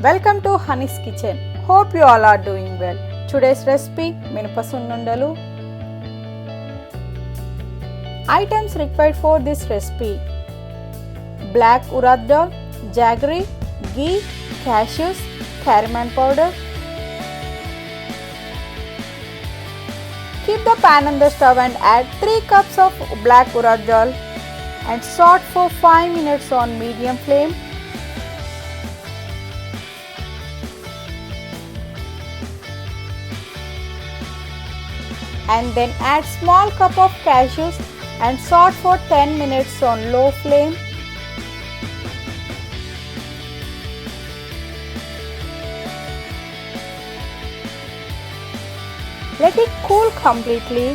Welcome to Honey's Kitchen. Hope you all are doing well. Today's recipe Minapa Sunnundalu. Items required for this recipe: black urad dal, jaggery, ghee, cashews, cardamom powder. Keep the pan on the stove and add 3 cups of black urad dal and saute for 5 minutes on medium flame. And then add small cup of cashews and saute for 10 minutes on low flame. Let it cool completely.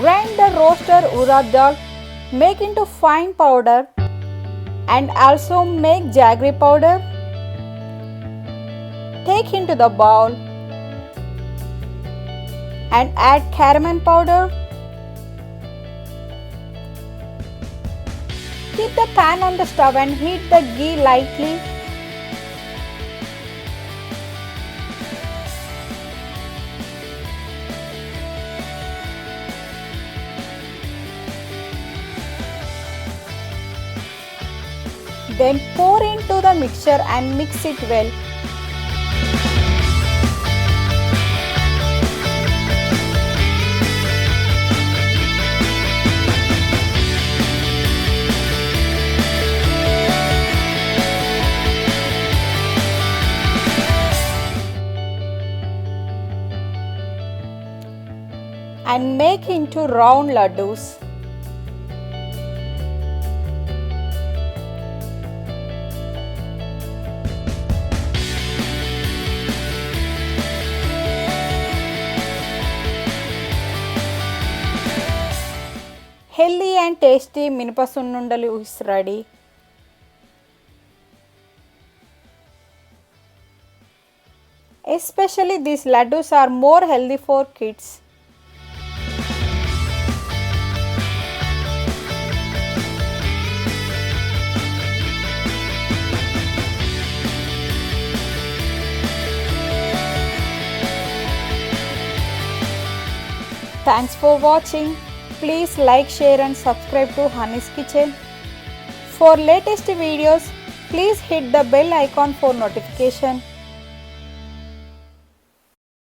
Grind the roasted urad dal, make into fine powder, and also make jaggery powder. Take into the bowl and add cardamom powder. Keep the pan on the stove and heat the ghee lightly. Then pour into the mixture and mix it well. And make into round laddus. Healthy and tasty Minapa Sunnundalu is ready. Especially these laddus are more healthy for kids. Thanks for watching. Please like, share and subscribe to Honey's Kitchen. For latest videos, please hit the bell icon for notification.